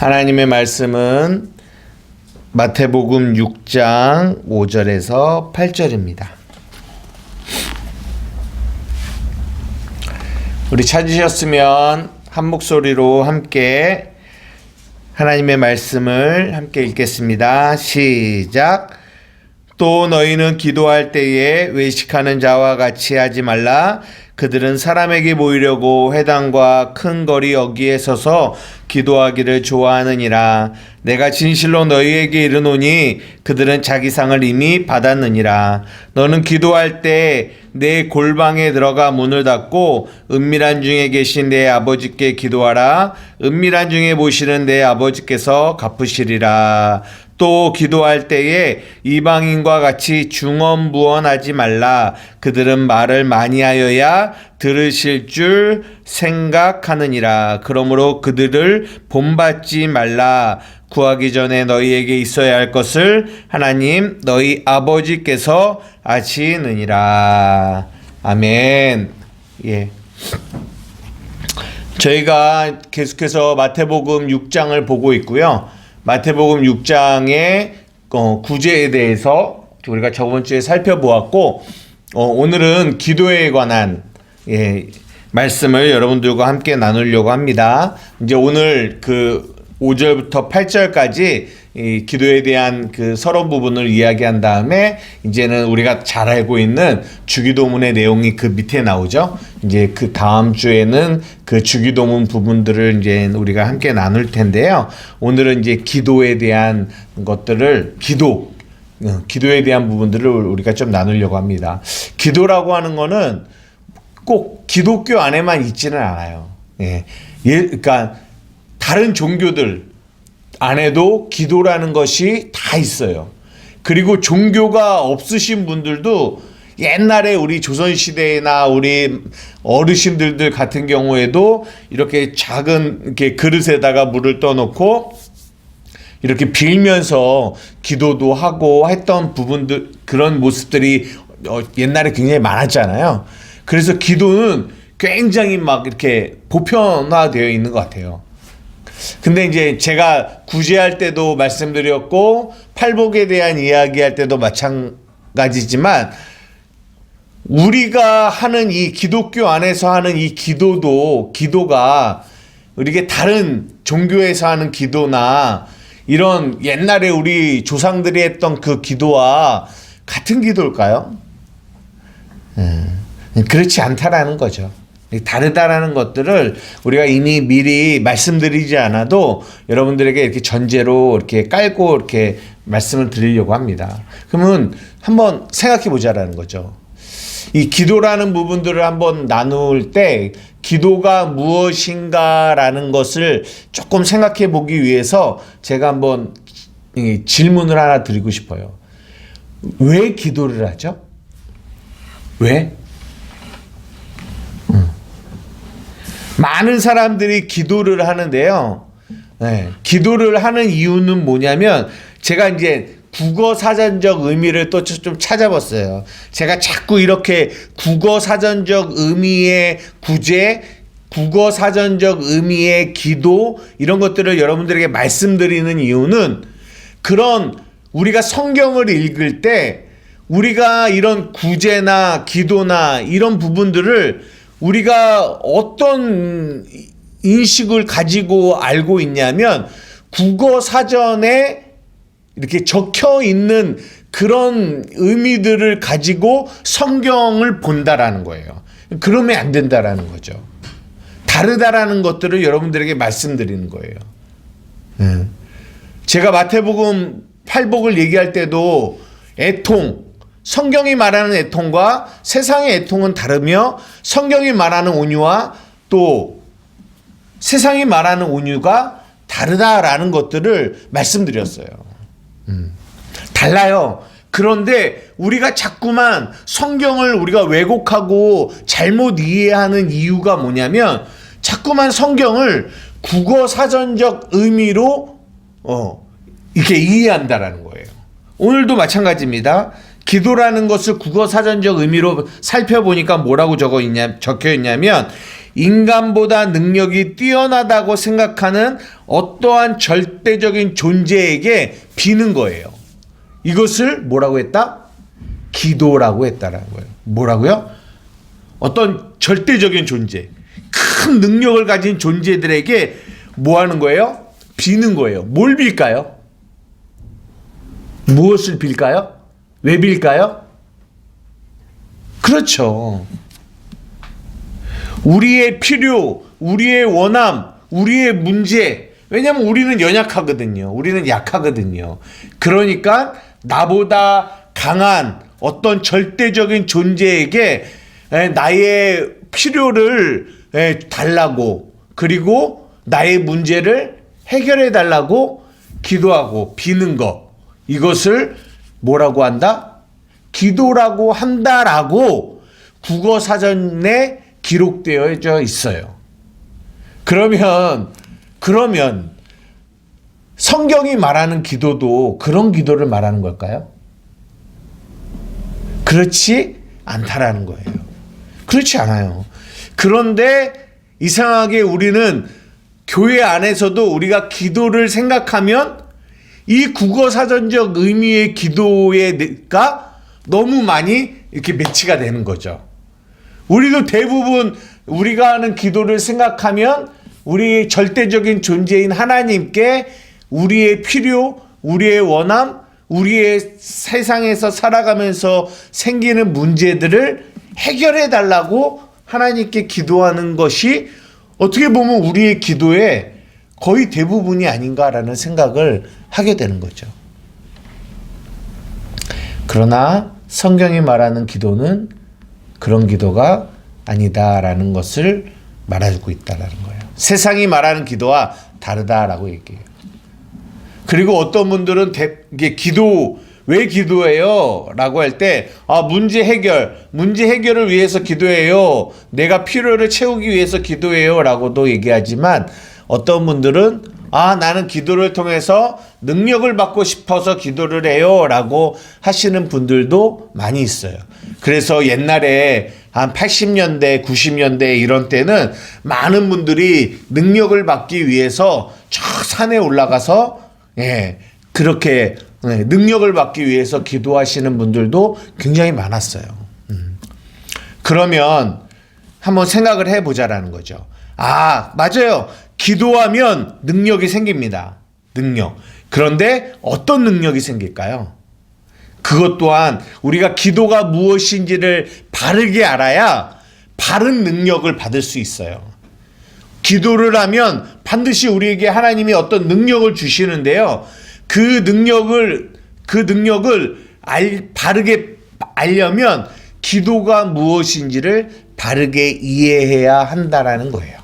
하나님의 말씀은 마태복음 6장 5절에서 8절입니다. 우리 찾으셨으면 한 목소리로 함께 하나님의 말씀을 함께 읽겠습니다. 시작. 또 너희는 기도할 때에 외식하는 자와 같이 하지 말라. 그들은 사람에게 보이려고 회당과 큰 거리 어귀에 서서 기도하기를 좋아하느니라. 내가 진실로 너희에게 이르노니 그들은 자기 상을 이미 받았느니라. 너는 기도할 때 내 골방에 들어가 문을 닫고 은밀한 중에 계신 내 아버지께 기도하라. 은밀한 중에 보시는 내 아버지께서 갚으시리라. 또 기도할 때에 이방인과 같이 중언부언하지 말라. 그들은 말을 많이 하여야 들으실 줄 생각하느니라. 그러므로 그들을 본받지 말라. 구하기 전에 너희에게 있어야 할 것을 하나님 너희 아버지께서 아시느니라. 아멘. 예. 저희가 계속해서 마태복음 6장을 보고 있고요. 마태복음 6장의 구제에 대해서 우리가 저번 주에 살펴보았고, 오늘은 기도에 관한 말씀을 여러분들과 함께 나누려고 합니다. 이제 오늘 그 5절부터 8절까지 이 기도에 대한 그 서론 부분을 이야기한 다음에 이제는 우리가 잘 알고 있는 주기도문의 내용이 그 밑에 나오죠. 이제 그 다음 주에는 그 주기도문 부분들을 이제 우리가 함께 나눌 텐데요. 오늘은 이제 기도에 대한 것들을 기도에 대한 부분들을 우리가 좀 나누려고 합니다. 기도라고 하는 거는 꼭 기독교 안에만 있지는 않아요. 그러니까 다른 종교들 안에도 기도라는 것이 다 있어요. 그리고 종교가 없으신 분들도 옛날에 우리 조선시대나 우리 어르신들 같은 경우에도 이렇게 작은 이렇게 그릇에다가 물을 떠놓고 이렇게 빌면서 기도도 하고 했던 부분들, 그런 모습들이 옛날에 굉장히 많았잖아요. 그래서 기도는 굉장히 막 이렇게 보편화되어 있는 것 같아요. 근데 이제 제가 구제할 때도 말씀드렸고 팔복에 대한 이야기할 때도 마찬가지지만 우리가 하는 이 기독교 안에서 하는 이 기도가 우리가 다른 종교에서 하는 기도나 이런 옛날에 우리 조상들이 했던 그 기도와 같은 기도일까요? 그렇지 않다라는 거죠. 다르다라는 것들을 우리가 이미 미리 말씀드리지 않아도 여러분들에게 이렇게 전제로 이렇게 깔고 이렇게 말씀을 드리려고 합니다. 그러면 한번 생각해 보자라는 거죠. 이 기도라는 부분들을 한번 나눌 때 기도가 무엇인가라는 것을 조금 생각해 보기 위해서 제가 한번 질문을 하나 드리고 싶어요. 왜 기도를 하죠? 왜? 많은 사람들이 기도를 하는데요. 기도를 하는 이유는 뭐냐면 제가 이제 국어 사전적 의미를 또 좀 찾아봤어요. 제가 자꾸 이렇게 국어 사전적 의미의 구제, 국어 사전적 의미의 기도 이런 것들을 여러분들에게 말씀드리는 이유는 그런 우리가 성경을 읽을 때 우리가 이런 구제나 기도나 이런 부분들을 우리가 어떤 인식을 가지고 알고 있냐면 국어 사전에 이렇게 적혀 있는 그런 의미들을 가지고 성경을 본다라는 거예요. 그러면 안 된다라는 거죠. 다르다라는 것들을 여러분들에게 말씀드리는 거예요. 제가 마태복음 8복을 얘기할 때도 성경이 말하는 애통과 세상의 애통은 다르며 성경이 말하는 온유와 또 세상이 말하는 온유가 다르다라는 것들을 말씀드렸어요. 달라요. 그런데 우리가 자꾸만 성경을 우리가 왜곡하고 잘못 이해하는 이유가 뭐냐면 자꾸만 성경을 국어 사전적 의미로 이렇게 이해한다라는 거예요. 오늘도 마찬가지입니다. 기도라는 것을 국어 사전적 의미로 살펴보니까 뭐라고 적혀 있냐면 인간보다 능력이 뛰어나다고 생각하는 어떠한 절대적인 존재에게 비는 거예요. 이것을 뭐라고 했다? 기도라고 했다라는 거예요. 뭐라고요? 어떤 절대적인 존재, 큰 능력을 가진 존재들에게 뭐 하는 거예요? 비는 거예요. 뭘 빌까요? 무엇을 빌까요? 왜 빌까요? 그렇죠. 우리의 필요, 우리의 원함, 우리의 문제. 왜냐하면 우리는 연약하거든요. 우리는 약하거든요. 그러니까 나보다 강한 어떤 절대적인 존재에게 나의 필요를 달라고, 그리고 나의 문제를 해결해 달라고 기도하고 비는 것, 이것을 뭐라고 한다? 기도라고 한다라고 국어사전에 기록되어 있어요. 그러면 성경이 말하는 기도도 그런 기도를 말하는 걸까요? 그렇지 않다라는 거예요. 그렇지 않아요. 그런데 이상하게 우리는 교회 안에서도 우리가 기도를 생각하면 이 국어사전적 의미의 기도가 너무 많이 이렇게 매치가 되는 거죠. 우리도 대부분 우리가 하는 기도를 생각하면 우리 절대적인 존재인 하나님께 우리의 필요, 우리의 원함, 우리의 세상에서 살아가면서 생기는 문제들을 해결해 달라고 하나님께 기도하는 것이 어떻게 보면 우리의 기도의 거의 대부분이 아닌가라는 생각을 하게 되는 거죠. 그러나 성경이 말하는 기도는 그런 기도가 아니다라는 것을 말해주고 있다라는 거예요. 세상이 말하는 기도와 다르다라고 얘기해요. 그리고 어떤 분들은 이게 왜 기도해요? 라고 할 때, 문제 해결을 위해서 기도해요. 내가 필요를 채우기 위해서 기도해요. 라고도 얘기하지만, 어떤 분들은, 나는 기도를 통해서 능력을 받고 싶어서 기도를 해요. 라고 하시는 분들도 많이 있어요. 그래서 옛날에 한 80년대, 90년대 이런 때는 많은 분들이 능력을 받기 위해서 저 산에 올라가서 그렇게 능력을 받기 위해서 기도하시는 분들도 굉장히 많았어요. 그러면 한번 생각을 해보자라는 거죠. 맞아요. 기도하면 능력이 생깁니다. 능력. 그런데 어떤 능력이 생길까요? 그것 또한 우리가 기도가 무엇인지를 바르게 알아야 바른 능력을 받을 수 있어요. 기도를 하면 반드시 우리에게 하나님이 어떤 능력을 주시는데요. 그 능력을 바르게 알려면 기도가 무엇인지를 바르게 이해해야 한다라는 거예요.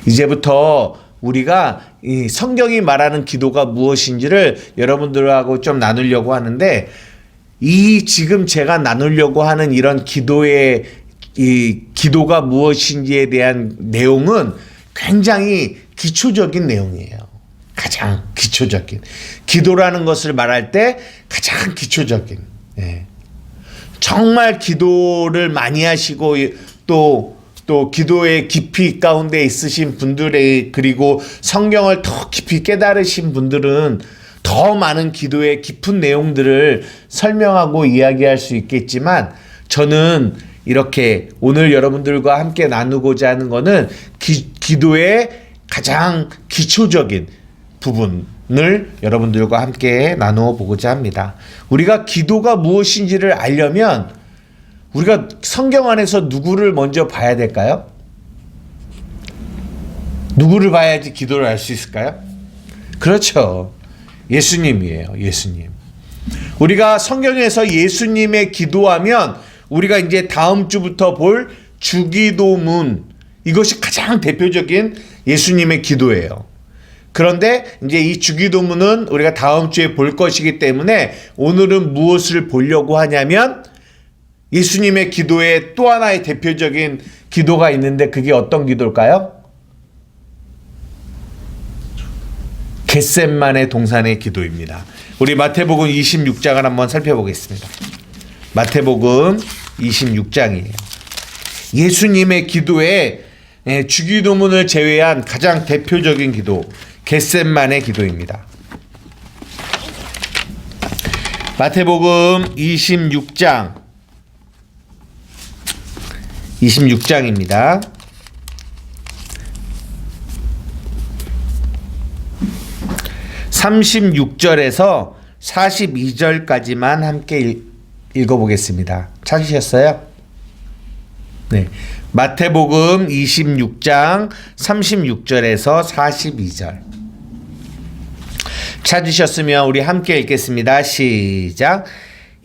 이제부터 우리가 이 성경이 말하는 기도가 무엇인지를 여러분들하고 좀 나누려고 하는데, 이 지금 제가 나누려고 하는 이런 이 기도가 무엇인지에 대한 내용은 굉장히 기초적인 내용이에요. 가장 기초적인. 기도라는 것을 말할 때 가장 기초적인. 정말 기도를 많이 하시고 또 기도의 깊이 가운데 있으신 분들의, 그리고 성경을 더 깊이 깨달으신 분들은 더 많은 기도의 깊은 내용들을 설명하고 이야기할 수 있겠지만, 저는 이렇게 오늘 여러분들과 함께 나누고자 하는 것은 기도의 가장 기초적인 부분을 여러분들과 함께 나누어 보고자 합니다. 우리가 기도가 무엇인지를 알려면 우리가 성경 안에서 누구를 먼저 봐야 될까요? 누구를 봐야지 기도를 할 수 있을까요? 그렇죠. 예수님이에요. 예수님. 우리가 성경에서 예수님의 기도하면 우리가 이제 다음 주부터 볼 주기도문, 이것이 가장 대표적인 예수님의 기도예요. 그런데 이제 이 주기도문은 우리가 다음 주에 볼 것이기 때문에 오늘은 무엇을 보려고 하냐면 예수님의 기도에 또 하나의 대표적인 기도가 있는데, 그게 어떤 기도일까요? 겟셋만의 동산의 기도입니다. 우리 마태복음 26장을 한번 살펴보겠습니다. 마태복음 26장이에요. 예수님의 기도에 주기도문을 제외한 가장 대표적인 기도, 겟셋만의 기도입니다. 마태복음 26장입니다. 36절에서 42절까지만 함께 읽어보겠습니다. 찾으셨어요? 네. 마태복음 26장 36절에서 42절. 찾으셨으면 우리 함께 읽겠습니다. 시작.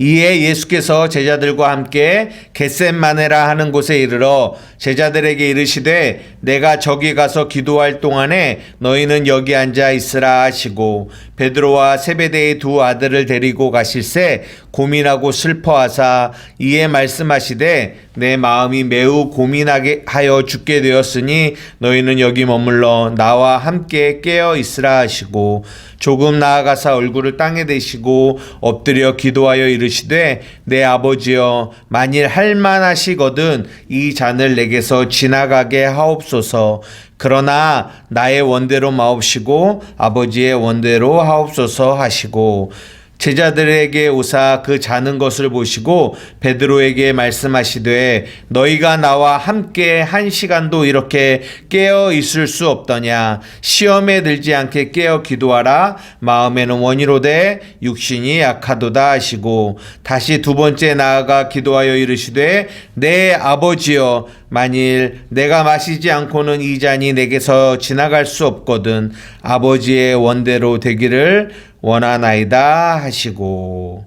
이에 예수께서 제자들과 함께 겟셋마네라 하는 곳에 이르러 제자들에게 이르시되 내가 저기 가서 기도할 동안에 너희는 여기 앉아 있으라 하시고 베드로와 세베대의 두 아들을 데리고 가실새 고민하고 슬퍼하사 이에 말씀하시되 내 마음이 매우 고민하게 하여 죽게 되었으니 너희는 여기 머물러 나와 함께 깨어 있으라 하시고 조금 나아가사 얼굴을 땅에 대시고 엎드려 기도하여 이르시되 내 아버지여 만일 할만하시거든 이 잔을 내게서 지나가게 하옵소서. 그러나 나의 원대로 마옵시고 아버지의 원대로 하옵소서 하시고 제자들에게 오사 그 자는 것을 보시고 베드로에게 말씀하시되 너희가 나와 함께 1시간도 이렇게 깨어 있을 수 없더냐. 시험에 들지 않게 깨어 기도하라. 마음에는 원이로되 육신이 약하도다 하시고 다시 두 번째 나아가 기도하여 이르시되 내 아버지여 만일 내가 마시지 않고는 이 잔이 내게서 지나갈 수 없거든 아버지의 원대로 되기를 원하나이다 하시고.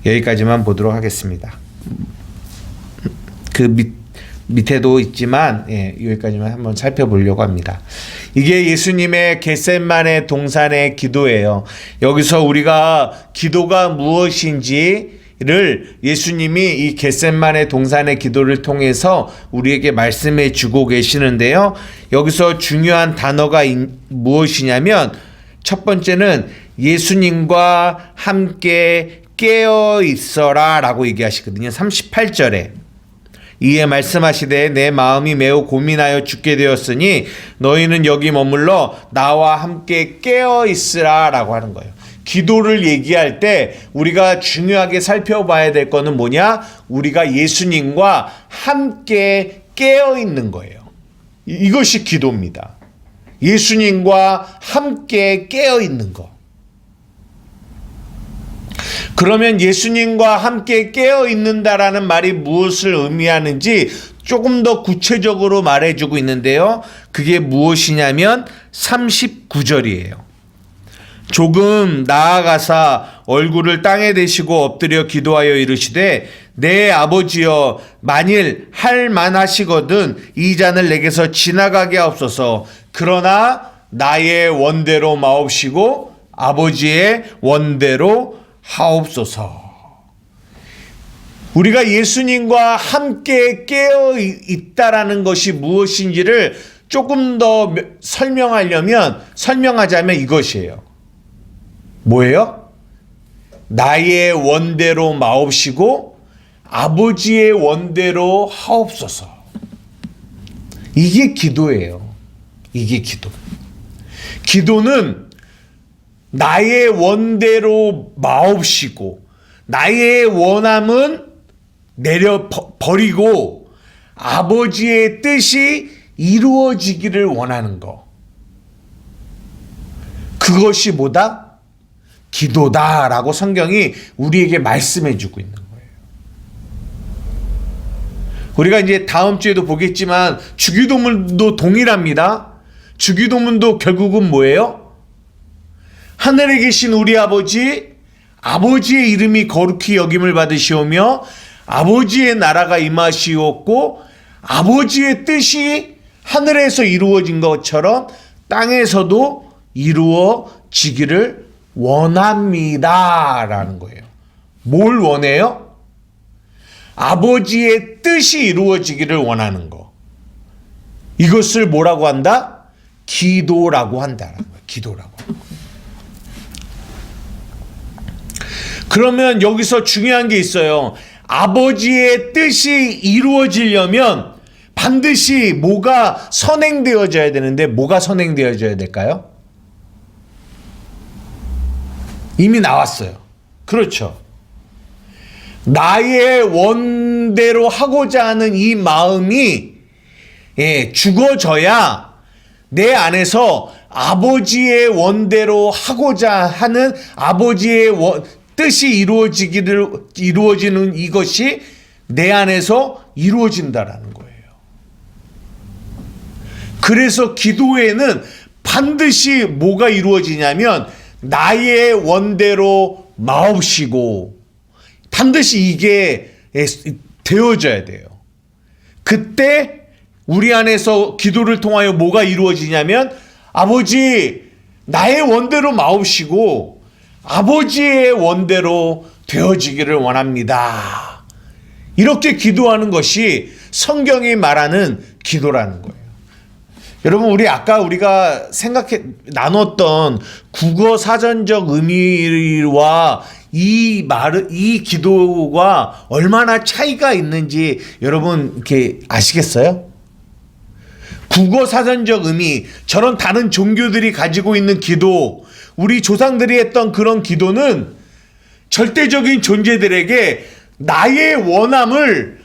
여기까지만 보도록 하겠습니다. 그 밑에도 있지만 여기까지만 한번 살펴보려고 합니다. 이게 예수님의 겟셋마네 동산의 기도예요. 여기서 우리가 기도가 무엇인지 를 예수님이 이 겟셋마네 동산의 기도를 통해서 우리에게 말씀해 주고 계시는데요. 여기서 중요한 단어가 무엇이냐면 첫 번째는 예수님과 함께 깨어 있어라 라고 얘기하시거든요. 38절에 이에 말씀하시되 내 마음이 매우 고민하여 죽게 되었으니 너희는 여기 머물러 나와 함께 깨어 있으라 라고 하는 거예요. 기도를 얘기할 때 우리가 중요하게 살펴봐야 될 거는 뭐냐? 우리가 예수님과 함께 깨어 있는 거예요. 이것이 기도입니다. 예수님과 함께 깨어 있는 거. 그러면 예수님과 함께 깨어 있는다라는 말이 무엇을 의미하는지 조금 더 구체적으로 말해주고 있는데요. 그게 무엇이냐면 39절이에요. 조금 나아가사 얼굴을 땅에 대시고 엎드려 기도하여 이르시되 내 아버지여 만일 할 만하시거든 이 잔을 내게서 지나가게 하옵소서. 그러나 나의 원대로 마옵시고 아버지의 원대로 하옵소서. 우리가 예수님과 함께 깨어 있다라는 것이 무엇인지를 조금 더 설명하자면 이것이에요. 뭐예요? 나의 원대로 마옵시고 아버지의 원대로 하옵소서. 이게 기도예요. 이게 기도. 기도는 나의 원대로 마옵시고 나의 원함은 버리고 아버지의 뜻이 이루어지기를 원하는 거. 그것이 뭐다? 기도다라고 성경이 우리에게 말씀해 주고 있는 거예요. 우리가 이제 다음 주에도 보겠지만 주기도문도 동일합니다. 주기도문도 결국은 뭐예요? 하늘에 계신 우리 아버지, 아버지의 이름이 거룩히 여김을 받으시오며 아버지의 나라가 임하시옵고 아버지의 뜻이 하늘에서 이루어진 것처럼 땅에서도 이루어지기를 원합니다 라는 거예요. 뭘 원해요? 아버지의 뜻이 이루어지기를 원하는 거. 이것을 뭐라고 한다? 기도라고 한다는 거예요. 기도라고. 그러면 여기서 중요한 게 있어요. 아버지의 뜻이 이루어지려면 반드시 뭐가 선행되어져야 되는데 뭐가 선행되어져야 될까요? 이미 나왔어요. 그렇죠. 나의 원대로 하고자 하는 이 마음이 죽어져야 내 안에서 아버지의 원대로 하고자 하는 아버지의 뜻이 이루어지는 이것이 내 안에서 이루어진다라는 거예요. 그래서 기도에는 반드시 뭐가 이루어지냐면 나의 원대로 마옵시고 반드시 이게 되어져야 돼요. 그때 우리 안에서 기도를 통하여 뭐가 이루어지냐면 아버지 나의 원대로 마옵시고 아버지의 원대로 되어지기를 원합니다. 이렇게 기도하는 것이 성경이 말하는 기도라는 거예요. 여러분 우리가 나눴던 국어 사전적 의미와 이 기도가 얼마나 차이가 있는지 여러분 이렇게 아시겠어요? 국어 사전적 의미, 저런 다른 종교들이 가지고 있는 기도, 우리 조상들이 했던 그런 기도는 절대적인 존재들에게 나의 원함을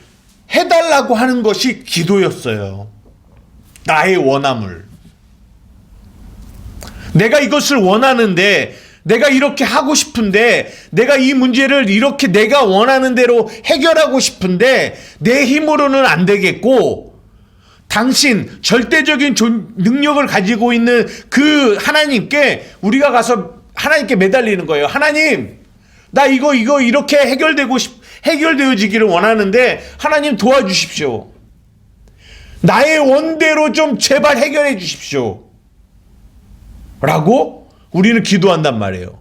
해달라고 하는 것이 기도였어요. 나의 원함을. 내가 이것을 원하는데, 내가 이렇게 하고 싶은데, 내가 이 문제를 이렇게 내가 원하는 대로 해결하고 싶은데 내 힘으로는 안 되겠고, 당신 절대적인 능력을 가지고 있는 그 하나님께 우리가 가서 하나님께 매달리는 거예요. 하나님, 나 이거 이렇게 해결되어지기를 원하는데 하나님 도와주십시오. 나의 원대로 좀 제발 해결해 주십시오. 라고 우리는 기도한단 말이에요.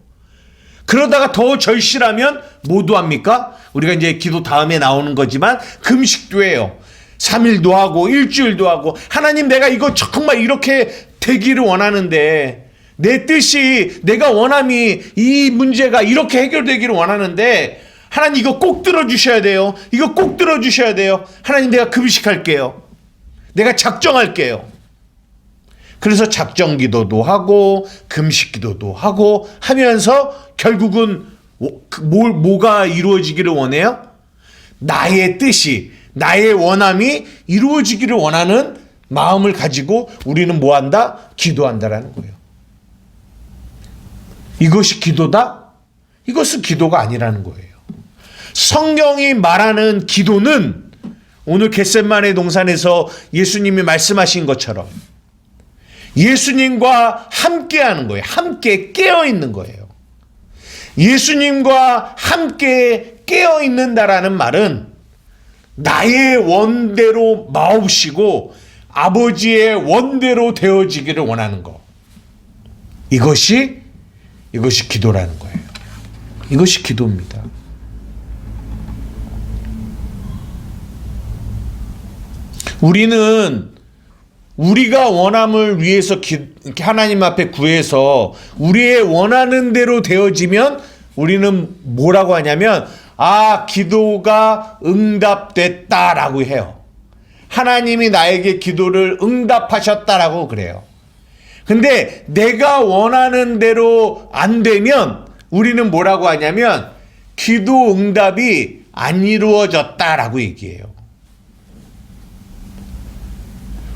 그러다가 더 절실하면 뭐도 합니까? 우리가 이제 기도 다음에 나오는 거지만 금식도 해요. 3일도 하고 일주일도 하고 하나님 내가 이거 정말 이렇게 되기를 원하는데 내 뜻이 내가 원함이 이 문제가 이렇게 해결되기를 원하는데 하나님 이거 꼭 들어주셔야 돼요. 이거 꼭 들어주셔야 돼요. 하나님 내가 금식할게요. 내가 작정할게요. 그래서 작정 기도도 하고 금식 기도도 하고 하면서 결국은 뭐가 이루어지기를 원해요? 나의 뜻이 나의 원함이 이루어지기를 원하는 마음을 가지고 우리는 뭐한다? 기도한다라는 거예요. 이것이 기도다? 이것은 기도가 아니라는 거예요. 성경이 말하는 기도는 오늘 겟세마네 동산에서 예수님이 말씀하신 것처럼 예수님과 함께하는 거예요. 함께 깨어있는 거예요. 예수님과 함께 깨어있는다라는 말은 나의 원대로 마옵시고 아버지의 원대로 되어지기를 원하는 것. 이것이 기도라는 거예요. 이것이 기도입니다. 우리는 우리가 원함을 위해서 하나님 앞에 구해서 우리의 원하는 대로 되어지면 우리는 뭐라고 하냐면 기도가 응답됐다라고 해요. 하나님이 나에게 기도를 응답하셨다라고 그래요. 근데 내가 원하는 대로 안 되면 우리는 뭐라고 하냐면 기도 응답이 안 이루어졌다라고 얘기해요.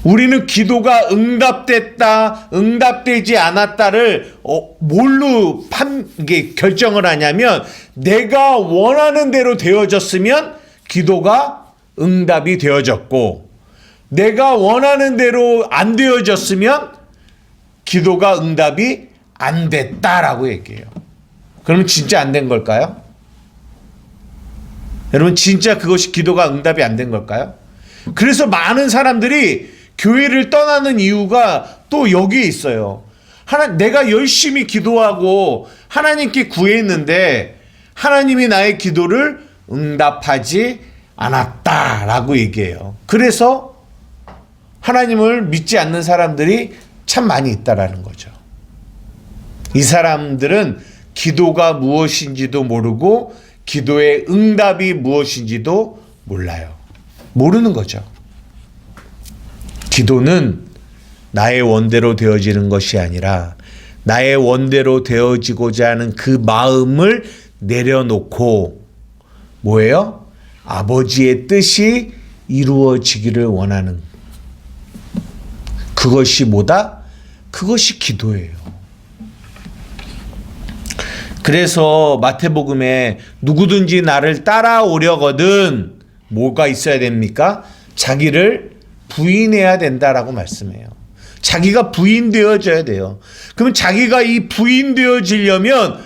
우리는 기도가 응답됐다, 응답되지 않았다를 뭘로 결정을 하냐면 내가 원하는 대로 되어졌으면 기도가 응답이 되어졌고 내가 원하는 대로 안 되어졌으면 기도가 응답이 안 됐다라고 얘기해요. 그러면 진짜 안 된 걸까요? 여러분 진짜 그것이 기도가 응답이 안 된 걸까요? 그래서 많은 사람들이 교회를 떠나는 이유가 또 여기에 있어요. 내가 열심히 기도하고 하나님께 구했는데 하나님이 나의 기도를 응답하지 않았다라고 얘기해요. 그래서 하나님을 믿지 않는 사람들이 참 많이 있다라는 거죠. 이 사람들은 기도가 무엇인지도 모르고 기도의 응답이 무엇인지도 몰라요. 모르는 거죠. 기도는 나의 원대로 되어지는 것이 아니라 나의 원대로 되어지고자 하는 그 마음을 내려놓고 뭐예요? 아버지의 뜻이 이루어지기를 원하는 그것이 뭐다? 그것이 기도예요. 그래서 마태복음에 누구든지 나를 따라오려거든 뭐가 있어야 됩니까? 자기를 부인해야 된다라고 말씀해요. 자기가 부인되어져야 돼요. 그러면 자기가 이 부인되어지려면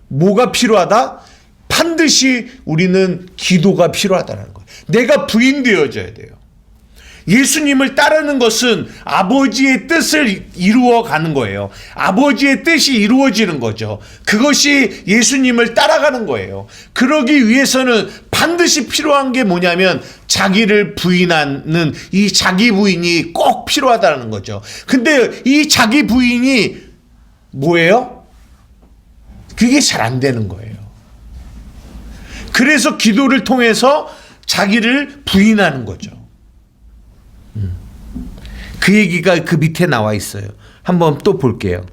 뭐가 필요하다? 반드시 우리는 기도가 필요하다는 거예요. 내가 부인되어져야 돼요. 예수님을 따르는 것은 아버지의 뜻을 이루어가는 거예요. 아버지의 뜻이 이루어지는 거죠. 그것이 예수님을 따라가는 거예요. 그러기 위해서는 반드시 필요한 게 뭐냐면 자기를 부인하는 이 자기 부인이 꼭 필요하다는 거죠. 근데 이 자기 부인이 뭐예요? 그게 잘 안 되는 거예요. 그래서 기도를 통해서 자기를 부인하는 거죠. 그 얘기가 그 밑에 나와 있어요. 한번 또 볼게요.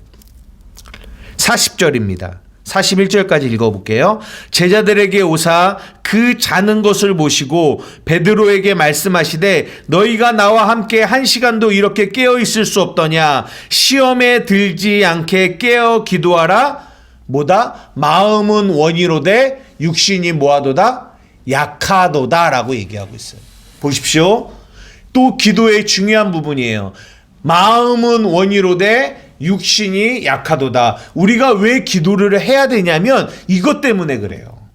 40절입니다. 41절까지 읽어볼게요. 제자들에게 오사 그 자는 것을 보시고 베드로에게 말씀하시되 너희가 나와 함께 1시간도 이렇게 깨어 있을 수 없더냐. 시험에 들지 않게 깨어 기도하라. 뭐다? 마음은 원이로되 육신이 뭐하도다? 약하도다 라고 얘기하고 있어요. 보십시오. 또 기도의 중요한 부분이에요. 마음은 원이로되 육신이 약하도다. 우리가 왜 기도를 해야 되냐면 이것 때문에 그래요.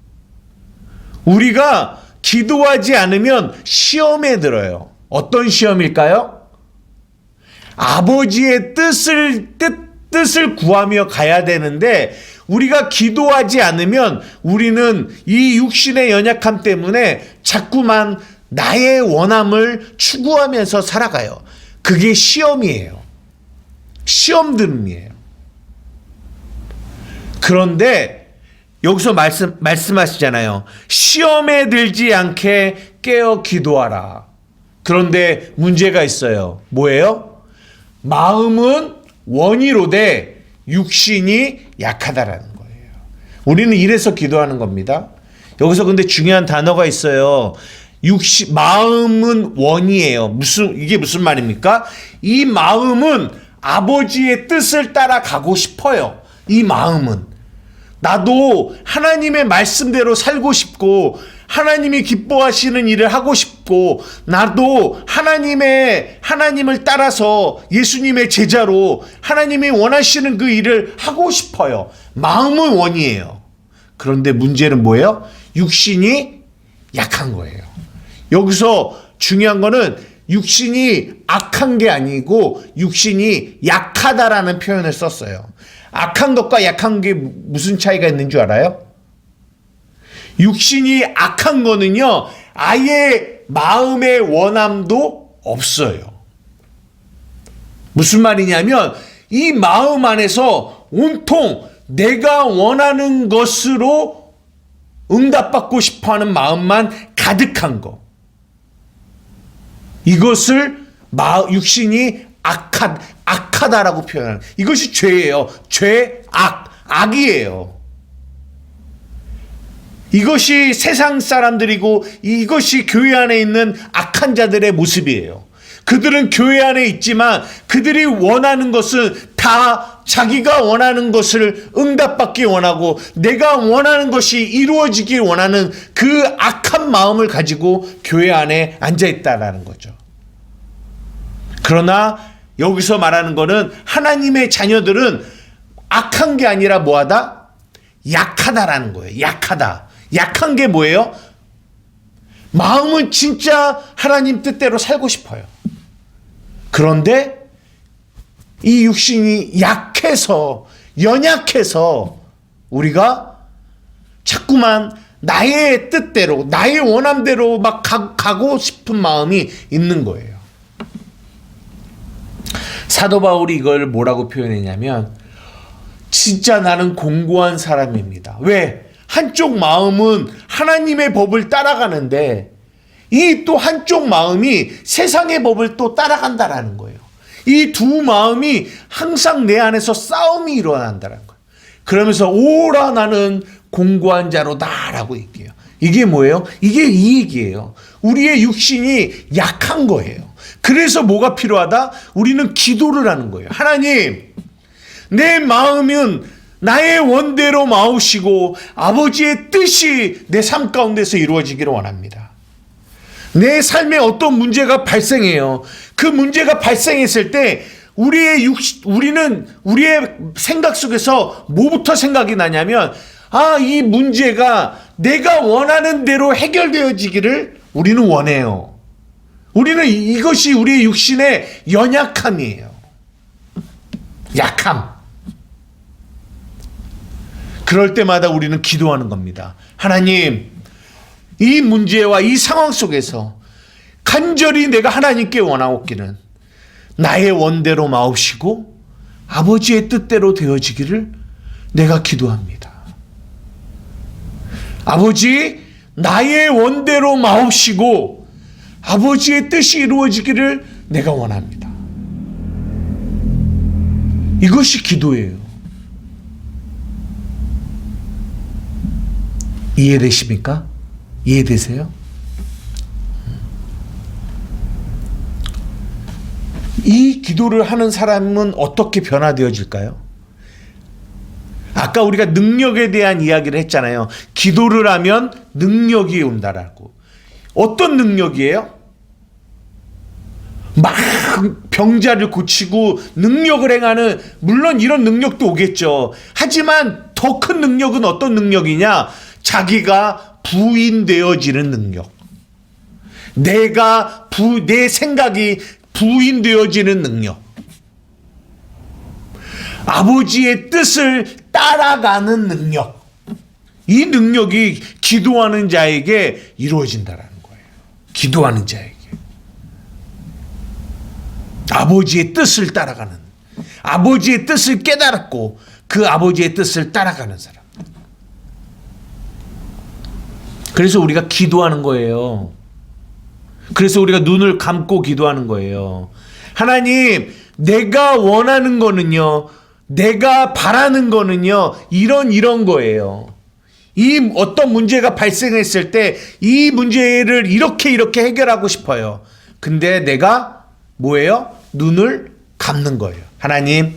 우리가 기도하지 않으면 시험에 들어요. 어떤 시험일까요? 아버지의 뜻을 구하며 가야 되는데 우리가 기도하지 않으면 우리는 이 육신의 연약함 때문에 자꾸만 나의 원함을 추구하면서 살아가요. 그게 시험이에요. 시험들음이에요. 그런데 여기서 말씀하시잖아요. 시험에 들지 않게 깨어 기도하라. 그런데 문제가 있어요. 뭐예요? 마음은 원이로되 육신이 약하다라는 거예요. 우리는 이래서 기도하는 겁니다. 여기서 근데 중요한 단어가 있어요. 마음은 원이에요. 이게 무슨 말입니까? 이 마음은 아버지의 뜻을 따라가고 싶어요. 이 마음은. 나도 하나님의 말씀대로 살고 싶고, 하나님이 기뻐하시는 일을 하고 싶고, 나도 하나님을 따라서 예수님의 제자로 하나님이 원하시는 그 일을 하고 싶어요. 마음은 원이에요. 그런데 문제는 뭐예요? 육신이 약한 거예요. 여기서 중요한 거는 육신이 악한 게 아니고 육신이 약하다라는 표현을 썼어요. 악한 것과 약한 게 무슨 차이가 있는 줄 알아요? 육신이 악한 거는요, 아예 마음의 원함도 없어요. 무슨 말이냐면 이 마음 안에서 온통 내가 원하는 것으로 응답받고 싶어하는 마음만 가득한 거. 이것을 육신이 악하다라고 표현하는, 이것이 죄예요. 악이에요. 이것이 세상 사람들이고 이것이 교회 안에 있는 악한 자들의 모습이에요. 그들은 교회 안에 있지만 그들이 원하는 것은 다 자기가 원하는 것을 응답받기 원하고 내가 원하는 것이 이루어지길 원하는 그 악한 마음을 가지고 교회 안에 앉아있다라는 거죠. 그러나 여기서 말하는 거는 하나님의 자녀들은 악한 게 아니라 뭐하다? 약하다라는 거예요. 약하다. 약한 게 뭐예요? 마음은 진짜 하나님 뜻대로 살고 싶어요. 그런데 이 육신이 약해서, 연약해서 우리가 자꾸만 나의 뜻대로, 나의 원함대로 막 가고 싶은 마음이 있는 거예요. 사도 바울이 이걸 뭐라고 표현했냐면, 진짜 나는 공고한 사람입니다. 왜? 한쪽 마음은 하나님의 법을 따라가는데 이 또 한쪽 마음이 세상의 법을 또 따라간다라는 거예요. 이 두 마음이 항상 내 안에서 싸움이 일어난다는 거예요. 그러면서 오라 나는 공고한 자로다라고 얘기해요. 이게 뭐예요? 이게 이 얘기예요. 우리의 육신이 약한 거예요. 그래서 뭐가 필요하다? 우리는 기도를 하는 거예요. 하나님, 내 마음은 나의 원대로 마우시고 아버지의 뜻이 내 삶 가운데서 이루어지기를 원합니다. 내 삶에 어떤 문제가 발생해요. 그 문제가 발생했을 때 우리는 우리의 생각 속에서 뭐부터 생각이 나냐면 이 문제가 내가 원하는 대로 해결되어지기를 우리는 원해요. 우리는 이것이 우리의 육신의 연약함이에요. 약함. 그럴 때마다 우리는 기도하는 겁니다. 하나님, 이 문제와 이 상황 속에서 간절히 내가 하나님께 원하옵기는 나의 원대로 마옵시고 아버지의 뜻대로 되어지기를 내가 기도합니다. 아버지, 나의 원대로 마옵시고 아버지의 뜻이 이루어지기를 내가 원합니다. 이것이 기도예요. 이해되십니까? 이해되세요? 이 기도를 하는 사람은 어떻게 변화되어질까요? 아까 우리가 능력에 대한 이야기를 했잖아요. 기도를 하면 능력이 온다라고. 어떤 능력이에요? 막 병자를 고치고 능력을 행하는, 물론 이런 능력도 오겠죠. 하지만 더 큰 능력은 어떤 능력이냐? 자기가 부인되어지는 능력. 내 생각이 부인되어지는 능력. 아버지의 뜻을 따라가는 능력. 이 능력이 기도하는 자에게 이루어진다라는 거예요. 기도하는 자에게. 아버지의 뜻을 따라가는, 아버지의 뜻을 깨달았고 그 아버지의 뜻을 따라가는 사람. 그래서 우리가 기도하는 거예요. 그래서 우리가 눈을 감고 기도하는 거예요. 하나님, 내가 원하는 거는요, 내가 바라는 거는요, 이런 거예요. 이 어떤 문제가 발생했을 때 이 문제를 이렇게 해결하고 싶어요. 근데 내가 뭐예요? 눈을 감는 거예요. 하나님,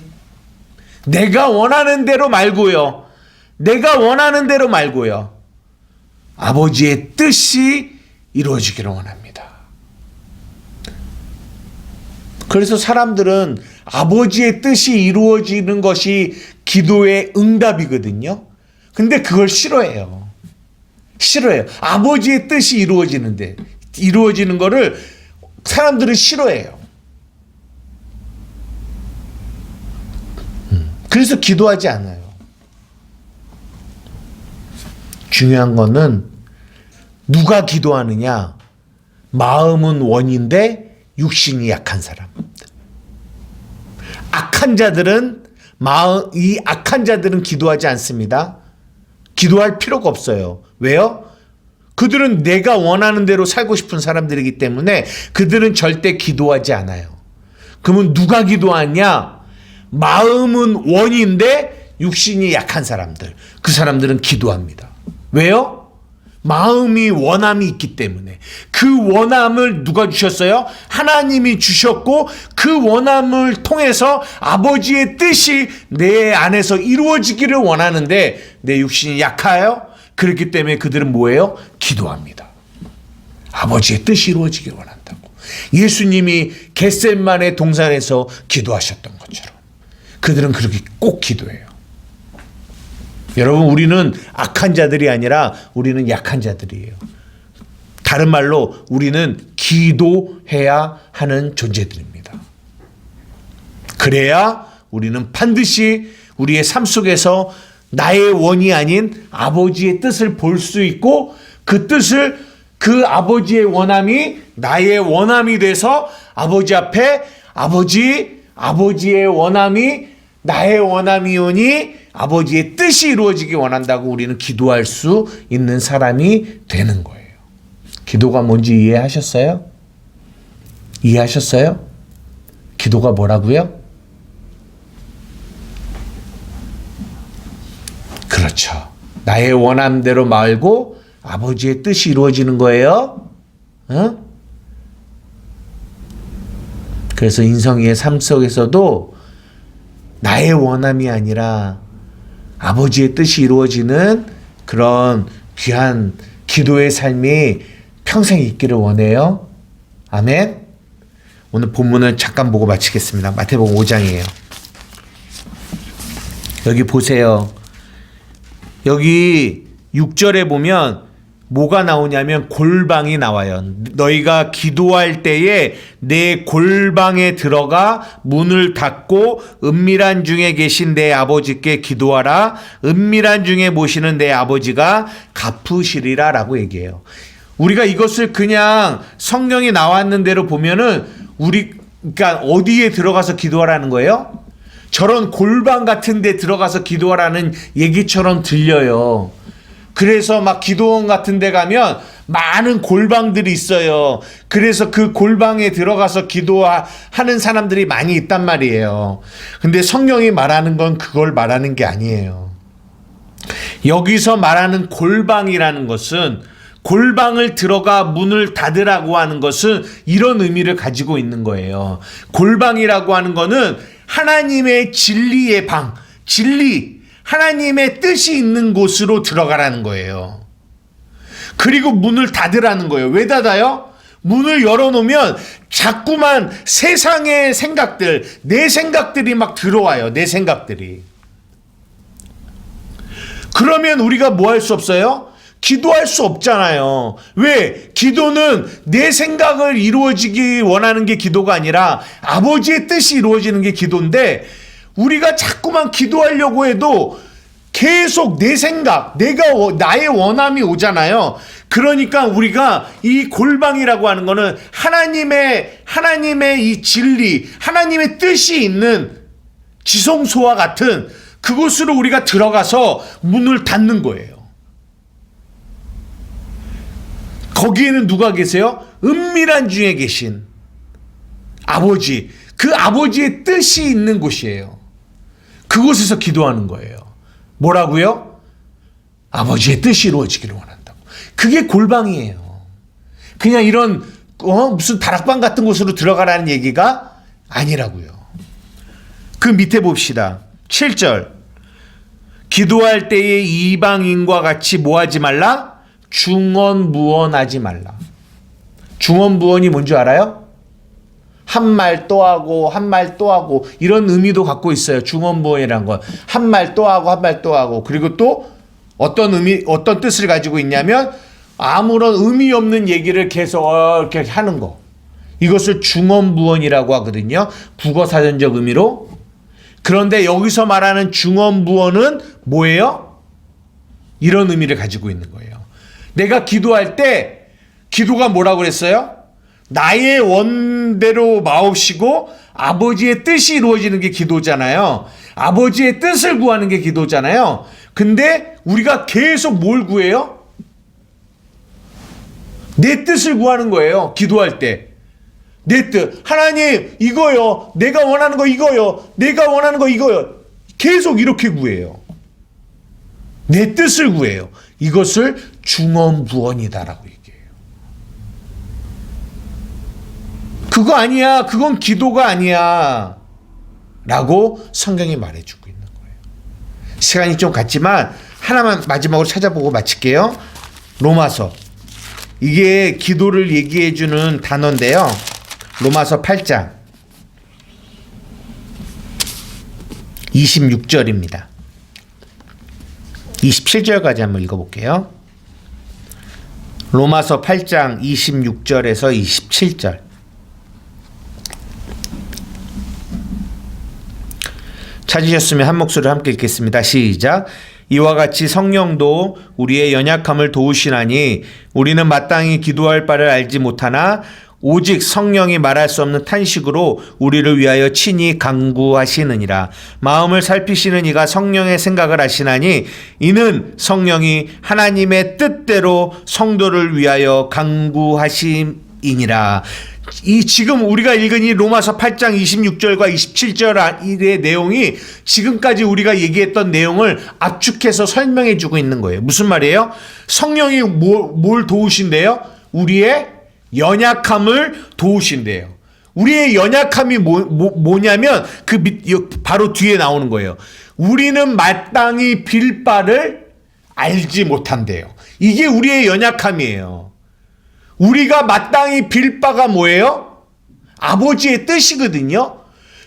내가 원하는 대로 말고요. 내가 원하는 대로 말고요. 아버지의 뜻이 이루어지기를 원합니다. 그래서 사람들은 아버지의 뜻이 이루어지는 것이 기도의 응답이거든요. 근데 그걸 싫어해요. 아버지의 뜻이 이루어지는 거를 사람들은 싫어해요. 그래서 기도하지 않아요. 중요한 거는 누가 기도하느냐? 마음은 원인데 육신이 약한 사람. 이 악한 자들은 기도하지 않습니다. 기도할 필요가 없어요. 왜요? 그들은 내가 원하는 대로 살고 싶은 사람들이기 때문에 그들은 절대 기도하지 않아요. 그러면 누가 기도하냐? 마음은 원인데 육신이 약한 사람들. 그 사람들은 기도합니다. 왜요? 마음이 원함이 있기 때문에. 그 원함을 누가 주셨어요? 하나님이 주셨고 그 원함을 통해서 아버지의 뜻이 내 안에서 이루어지기를 원하는데 내 육신이 약해요. 그렇기 때문에 그들은 뭐예요? 기도합니다. 아버지의 뜻이 이루어지기를 원한다고. 예수님이 겟세마네 동산에서 기도하셨던 것처럼 그들은 그렇게 꼭 기도해요. 여러분, 우리는 악한 자들이 아니라 우리는 약한 자들이에요. 다른 말로 우리는 기도해야 하는 존재들입니다. 그래야 우리는 반드시 우리의 삶 속에서 나의 원이 아닌 아버지의 뜻을 볼 수 있고 그 아버지의 원함이 나의 원함이 돼서 아버지 앞에 아버지의 원함이 나의 원함이오니 아버지의 뜻이 이루어지기 원한다고 우리는 기도할 수 있는 사람이 되는 거예요. 기도가 뭔지 이해하셨어요? 이해하셨어요? 기도가 뭐라고요? 그렇죠. 나의 원함대로 말고 아버지의 뜻이 이루어지는 거예요. 어? 그래서 인성이의 삶 속에서도 나의 원함이 아니라 아버지의 뜻이 이루어지는 그런 귀한 기도의 삶이 평생 있기를 원해요. 아멘. 오늘 본문을 잠깐 보고 마치겠습니다. 마태복음 5장이에요. 여기 보세요. 여기 6절에 보면 뭐가 나오냐면 골방이 나와요. 너희가 기도할 때에 내 골방에 들어가 문을 닫고 은밀한 중에 계신 내 아버지께 기도하라. 은밀한 중에 모시는 내 아버지가 갚으시리라 라고 얘기해요. 우리가 이것을 그냥 성경이 나왔는 대로 보면은 그러니까 어디에 들어가서 기도하라는 거예요? 저런 골방 같은 데 들어가서 기도하라는 얘기처럼 들려요. 그래서 막 기도원 같은 데 가면 많은 골방들이 있어요. 그래서 그 골방에 들어가서 기도하는 사람들이 많이 있단 말이에요. 근데 성경이 말하는 건 그걸 말하는 게 아니에요. 여기서 말하는 골방이라는 것은, 골방을 들어가 문을 닫으라고 하는 것은 이런 의미를 가지고 있는 거예요. 골방이라고 하는 거는 하나님의 진리의 방, 진리, 하나님의 뜻이 있는 곳으로 들어가라는 거예요. 그리고 문을 닫으라는 거예요. 왜 닫아요? 문을 열어놓으면 자꾸만 세상의 생각들, 내 생각들이 막 들어와요. 내 생각들이. 그러면 우리가 뭐 할 수 없어요? 기도할 수 없잖아요. 왜? 기도는 내 생각을 이루어지기 원하는 게 기도가 아니라 아버지의 뜻이 이루어지는 게 기도인데, 우리가 자꾸만 기도하려고 해도 계속 내 생각, 나의 원함이 오잖아요. 그러니까 우리가 이 골방이라고 하는 거는 하나님의 이 진리, 하나님의 뜻이 있는 지성소와 같은 그곳으로 우리가 들어가서 문을 닫는 거예요. 거기에는 누가 계세요? 은밀한 중에 계신 아버지, 그 아버지의 뜻이 있는 곳이에요. 그곳에서 기도하는 거예요. 뭐라고요? 아버지의 뜻이 이루어지기를 원한다고. 그게 골방이에요. 그냥 이런 무슨 다락방 같은 곳으로 들어가라는 얘기가 아니라고요. 그 밑에 봅시다. 7절. 기도할 때에 이방인과 같이 뭐 하지 말라? 중언부언하지 말라. 중언부언이 뭔지 알아요? 한 말 또 하고 한 말 또 하고 이런 의미도 갖고 있어요. 중언부언이라는 건 한 말 또 하고 한 말 또 하고, 그리고 또 어떤 뜻을 가지고 있냐면 아무런 의미 없는 얘기를 계속 이렇게 하는 거. 이것을 중언부언이라고 하거든요. 국어사전적 의미로. 그런데 여기서 말하는 중언부언은 뭐예요? 이런 의미를 가지고 있는 거예요. 내가 기도할 때 기도가 뭐라고 그랬어요? 나의 원대로 마옵시고 아버지의 뜻이 이루어지는 게 기도잖아요. 아버지의 뜻을 구하는 게 기도잖아요. 근데 우리가 계속 뭘 구해요? 내 뜻을 구하는 거예요. 기도할 때. 내 뜻. 하나님 이거요. 내가 원하는 거 이거요. 내가 원하는 거 이거요. 계속 이렇게 구해요. 내 뜻을 구해요. 이것을 중언부언이다라고 얘기해요. 그거 아니야. 그건 기도가 아니야. 라고 성경이 말해주고 있는 거예요. 시간이 좀 갔지만 하나만 마지막으로 찾아보고 마칠게요. 로마서. 이게 기도를 얘기해주는 단어인데요. 로마서 8장 26절입니다. 27절까지 한번 읽어볼게요. 로마서 8장 26절에서 27절. 찾으셨으면 한 목소리로 함께 읽겠습니다. 시작. 이와 같이 성령도 우리의 연약함을 도우시나니 우리는 마땅히 기도할 바를 알지 못하나 오직 성령이 말할 수 없는 탄식으로 우리를 위하여 친히 간구하시느니라. 마음을 살피시는 이가 성령의 생각을 아시나니 이는 성령이 하나님의 뜻대로 성도를 위하여 간구하심이니라. 이 지금 우리가 읽은 이 로마서 8장 26절과 27절의 내용이 지금까지 우리가 얘기했던 내용을 압축해서 설명해 주고 있는 거예요. 무슨 말이에요? 성령이 뭘 도우신대요? 우리의 연약함을 도우신대요. 우리의 연약함이 뭐냐면 바로 뒤에 나오는 거예요. 우리는 마땅히 빌 바를 알지 못한대요. 이게 우리의 연약함이에요. 우리가 마땅히 빌 바가 뭐예요? 아버지의 뜻이거든요.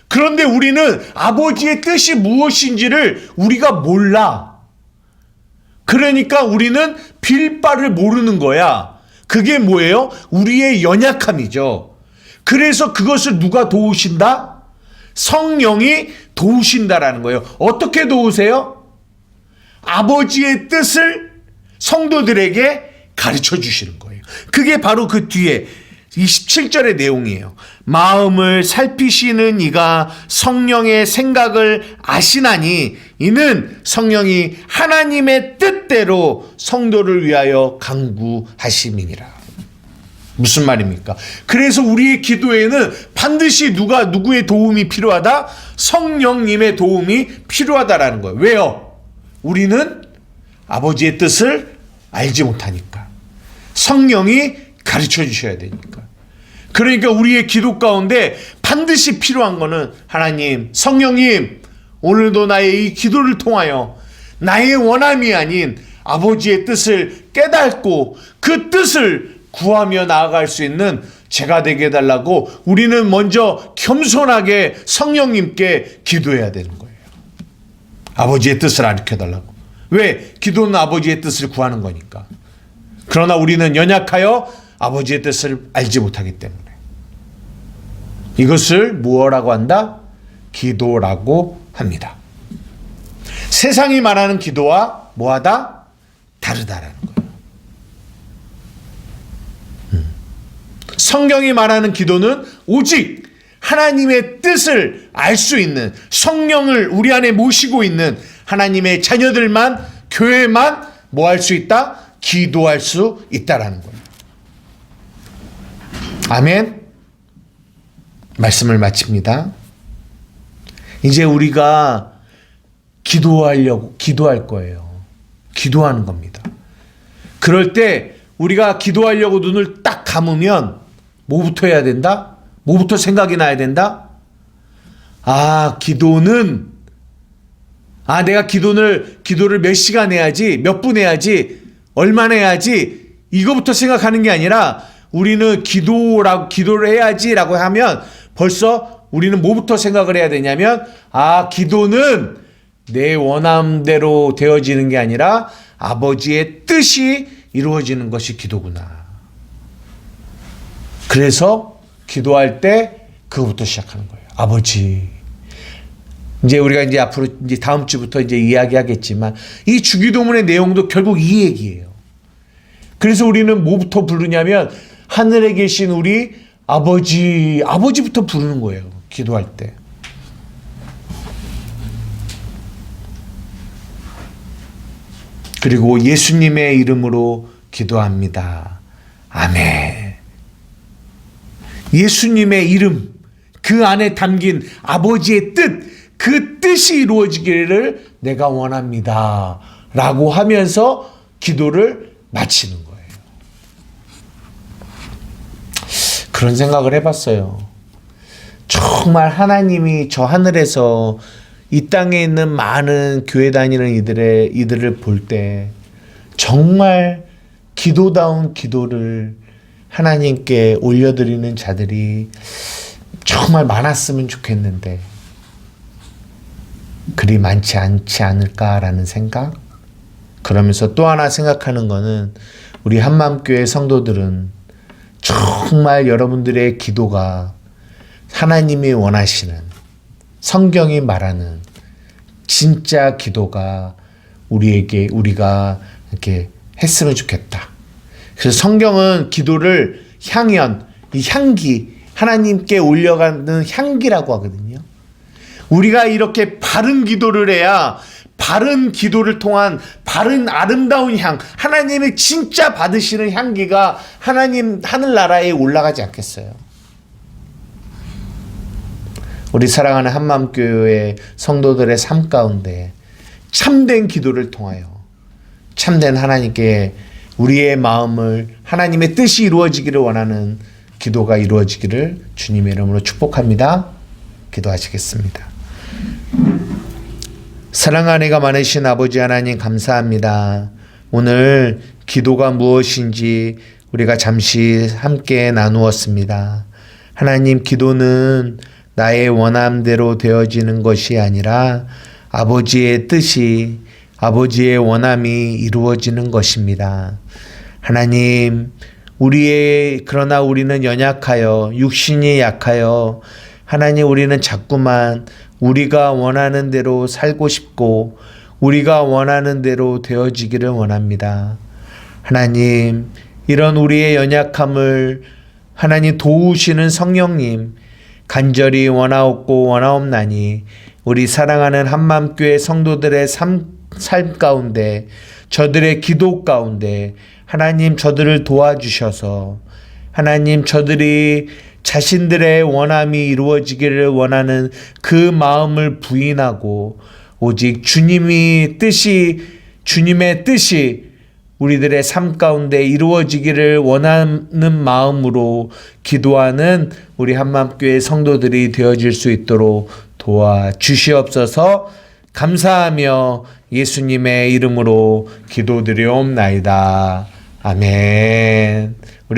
그런데 우리는 아버지의 뜻이 무엇인지를 우리가 몰라. 그러니까 우리는 빌 바를 모르는 거야. 그게 뭐예요? 우리의 연약함이죠. 그래서 그것을 누가 도우신다? 성령이 도우신다라는 거예요. 어떻게 도우세요? 아버지의 뜻을 성도들에게 가르쳐 주시는 거예요. 그게 바로 그 뒤에 27절의 내용이에요. 마음을 살피시는 이가 성령의 생각을 아시나니 이는 성령이 하나님의 뜻대로 성도를 위하여 간구하심이니라. 무슨 말입니까? 그래서 우리의 기도에는 반드시 누구의 도움이 필요하다? 성령님의 도움이 필요하다라는 거예요. 왜요? 우리는 아버지의 뜻을 알지 못하니까. 성령이 가르쳐 주셔야 되니까. 그러니까 우리의 기도 가운데 반드시 필요한 거는 하나님, 성령님, 오늘도 나의 이 기도를 통하여 나의 원함이 아닌 아버지의 뜻을 깨닫고 그 뜻을 구하며 나아갈 수 있는 제가 되게 해달라고 우리는 먼저 겸손하게 성령님께 기도해야 되는 거예요. 아버지의 뜻을 가르쳐달라고. 왜? 기도는 아버지의 뜻을 구하는 거니까. 그러나 우리는 연약하여 아버지의 뜻을 알지 못하기 때문에 이것을 무엇라고 한다? 기도라고 합니다. 세상이 말하는 기도와 뭐하다? 다르다라는 거예요. 성경이 말하는 기도는 오직 하나님의 뜻을 알 수 있는 성령을 우리 안에 모시고 있는 하나님의 자녀들만, 교회만 뭐 할 수 있다? 기도할 수 있다라는 거예요. 아멘. 말씀을 마칩니다. 이제 우리가 기도할 거예요. 기도하는 겁니다. 그럴 때 우리가 기도하려고 눈을 딱 감으면 뭐부터 해야 된다? 뭐부터 생각이 나야 된다? 내가 기도를 몇 시간 해야지, 몇 분 해야지, 얼마나 해야지, 이거부터 생각하는 게 아니라 우리는 기도를 해야지라고 하면 벌써 우리는 뭐부터 생각을 해야 되냐면, 기도는 내 원함대로 되어지는 게 아니라 아버지의 뜻이 이루어지는 것이 기도구나. 그래서 기도할 때 그거부터 시작하는 거예요. 아버지. 이제 우리가 이제 앞으로 이제 다음 주부터 이제 이야기하겠지만 이 주기도문의 내용도 결국 이 얘기예요. 그래서 우리는 뭐부터 부르냐면 하늘에 계신 우리 아버지부터 부르는 거예요. 기도할 때. 그리고 예수님의 이름으로 기도합니다. 아멘. 예수님의 이름, 그 안에 담긴 아버지의 뜻, 그 뜻이 이루어지기를 내가 원합니다. 라고 하면서 기도를 마치는 거예요. 그런 생각을 해봤어요. 정말 하나님이 저 하늘에서 이 땅에 있는 많은 교회 다니는 이들을 볼 때 정말 기도다운 기도를 하나님께 올려드리는 자들이 정말 많았으면 좋겠는데 그리 많지 않지 않을까라는 생각? 그러면서 또 하나 생각하는 거는 우리 한마음교회 성도들은 정말 여러분들의 기도가 하나님이 원하시는 성경이 말하는 진짜 기도가 우리가 이렇게 했으면 좋겠다. 그래서 성경은 기도를 향연, 이 향기, 하나님께 올려가는 향기라고 하거든요. 우리가 이렇게 바른 기도를 해야 바른 기도를 통한 바른 아름다운 향, 하나님의 진짜 받으시는 향기가 하나님 하늘나라에 올라가지 않겠어요? 우리 사랑하는 한마음교회 성도들의 삶 가운데 참된 기도를 통하여 참된 하나님께 우리의 마음을 하나님의 뜻이 이루어지기를 원하는 기도가 이루어지기를 주님의 이름으로 축복합니다. 기도하시겠습니다. 사랑 은혜가 많으신 아버지 하나님 감사합니다. 오늘 기도가 무엇인지 우리가 잠시 함께 나누었습니다. 하나님, 기도는 나의 원함대로 되어지는 것이 아니라 아버지의 뜻이, 아버지의 원함이 이루어지는 것입니다. 하나님, 그러나 우리는 연약하여, 육신이 약하여, 하나님, 우리는 자꾸만 우리가 원하는 대로 살고 싶고 우리가 원하는 대로 되어지기를 원합니다. 하나님, 이런 우리의 연약함을 하나님 도우시는 성령님 간절히 원하옵고 원하옵나니 우리 사랑하는 한마음교회 성도들의 삶 가운데, 저들의 기도 가운데 하나님 저들을 도와주셔서 하나님 저들이 자신들의 원함이 이루어지기를 원하는 그 마음을 부인하고 오직 주님의 뜻이 우리들의 삶 가운데 이루어지기를 원하는 마음으로 기도하는 우리 한마음교회 성도들이 되어질 수 있도록 도와주시옵소서. 감사하며 예수님의 이름으로 기도드리옵나이다. 아멘.